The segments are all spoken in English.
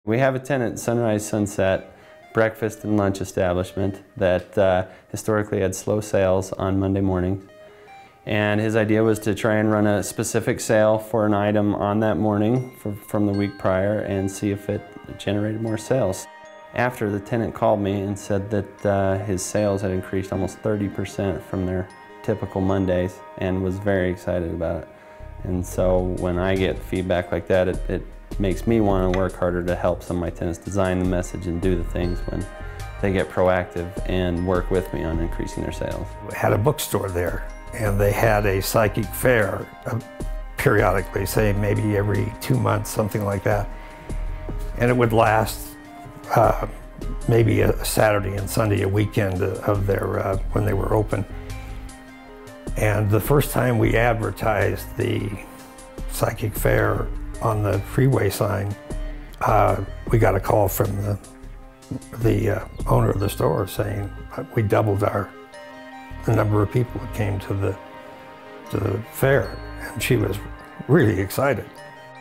We have a tenant, Sunrise Sunset, breakfast and lunch establishment that historically had slow sales on Monday mornings. And his idea was to try and run a specific sale for an item on that morning from the week prior and see if it generated more sales. After, the tenant called me and said that his sales had increased almost 30% from their typical Mondays and was very excited about it. And so when I get feedback like that, it makes me want to work harder to help some of my tenants design the message and do the things when they get proactive and work with me on increasing their sales. We had a bookstore there, and they had a psychic fair periodically, say maybe every 2 months, something like that. And it would last maybe a Saturday and Sunday, a weekend of their when they were open. And the first time we advertised the psychic fair on the freeway sign, we got a call from the owner of the store saying we doubled the number of people that came to the fair, and she was really excited.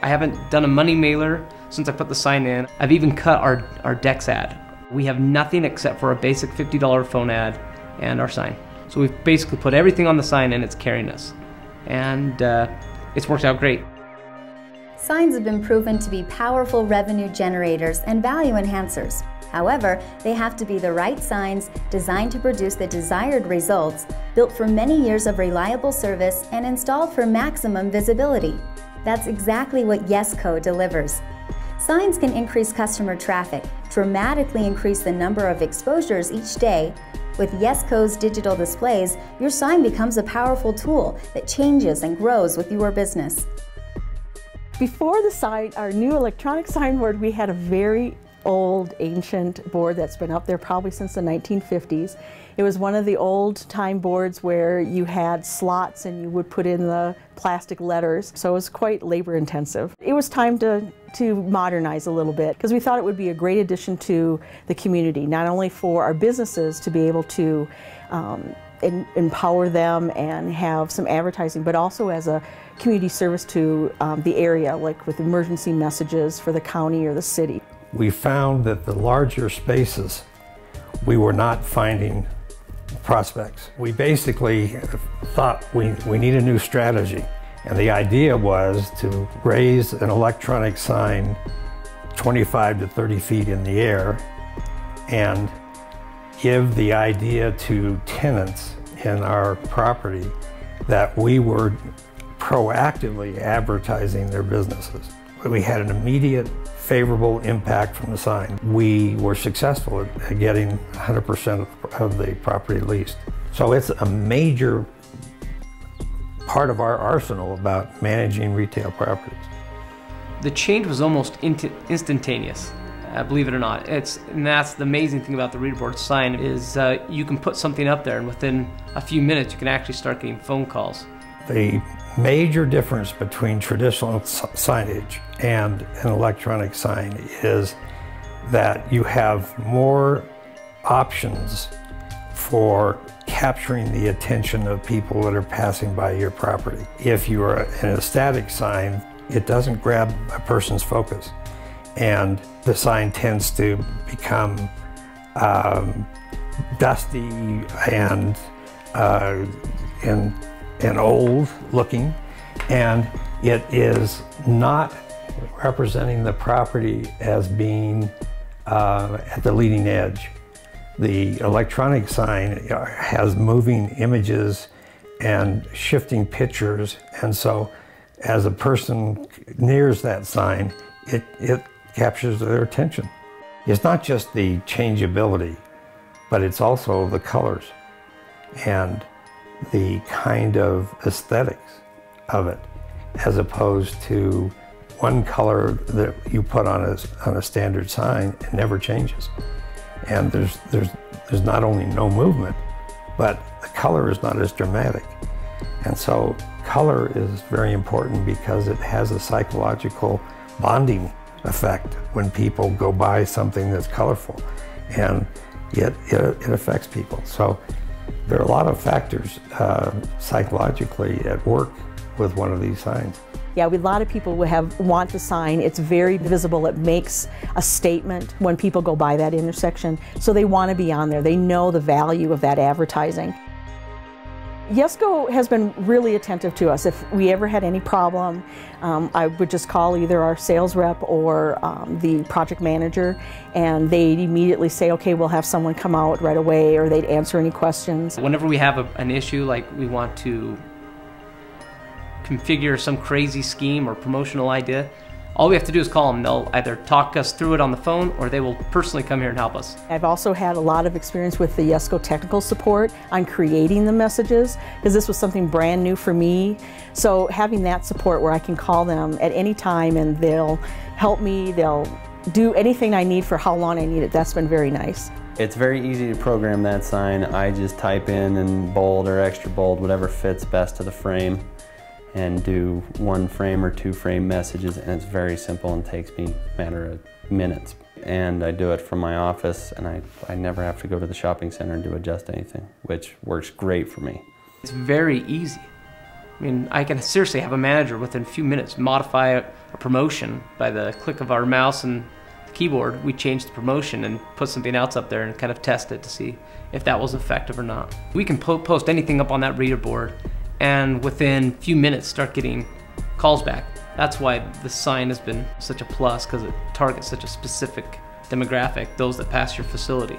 I haven't done a money mailer since I put the sign in. I've even cut our Dex ad. We have nothing except for a basic $50 phone ad and our sign. So we've basically put everything on the sign and it's carrying us. And it's worked out great. Signs have been proven to be powerful revenue generators and value enhancers. However, they have to be the right signs, designed to produce the desired results, built for many years of reliable service, and installed for maximum visibility. That's exactly what YESCO delivers. Signs can increase customer traffic, dramatically increase the number of exposures each day. With YESCO's digital displays, your sign becomes a powerful tool that changes and grows with your business. Before the sign, our new electronic signboard, we had a very old, ancient board that's been up there probably since the 1950s. It was one of the old-time boards where you had slots and you would put in the plastic letters, so it was quite labor-intensive. It was time to modernize a little bit because we thought it would be a great addition to the community, not only for our businesses to be able to empower them and have some advertising, but also as a community service to the area, like with emergency messages for the county or the city. We found that the larger spaces, we were not finding prospects. We basically thought we need a new strategy. And the idea was to raise an electronic sign 25 to 30 feet in the air and give the idea to tenants in our property that we were proactively advertising their businesses. We had an immediate favorable impact from the sign. We were successful at getting 100% of the property leased. So it's a major part of our arsenal about managing retail properties. The change was almost instantaneous, believe it or not. And that's the amazing thing about the reader board sign is you can put something up there and within a few minutes you can actually start getting phone calls. The major difference between traditional signage and an electronic sign is that you have more options for capturing the attention of people that are passing by your property. If you are in a static sign, it doesn't grab a person's focus, and the sign tends to become dusty and old looking, and it is not representing the property as being at the leading edge. The electronic sign has moving images and shifting pictures, and so as a person nears that sign, it captures their attention. It's not just the changeability, but it's also the colors and the kind of aesthetics of it, as opposed to one color that you put on a standard sign, it never changes. And there's not only no movement, but the color is not as dramatic. And so color is very important because it has a psychological bonding effect when people go by something that's colorful, and it affects people. So there are a lot of factors psychologically at work with one of these signs. Yeah, a lot of people want the sign. It's very visible. It makes a statement when people go by that intersection. So they want to be on there. They know the value of that advertising. YESCO has been really attentive to us. If we ever had any problem, I would just call either our sales rep or the project manager, and they'd immediately say, okay, we'll have someone come out right away, or they'd answer any questions. Whenever we have an issue, like we want to configure some crazy scheme or promotional idea, all we have to do is call them. They'll either talk us through it on the phone, or they will personally come here and help us. I've also had a lot of experience with the YESCO technical support on creating the messages, because this was something brand new for me. So having that support where I can call them at any time and they'll help me, they'll do anything I need for how long I need it, that's been very nice. It's very easy to program that sign. I just type in bold or extra bold, whatever fits best to the frame, and do 1 frame or 2 frame messages, and it's very simple and takes me a matter of minutes. And I do it from my office, and I never have to go to the shopping center and adjust anything, which works great for me. It's very easy. I mean, I can seriously have a manager within a few minutes modify a promotion by the click of our mouse and keyboard. We change the promotion and put something else up there and kind of test it to see if that was effective or not. We can post anything up on that reader board, and within a few minutes start getting calls back. That's why the sign has been such a plus, because it targets such a specific demographic, those that pass your facility.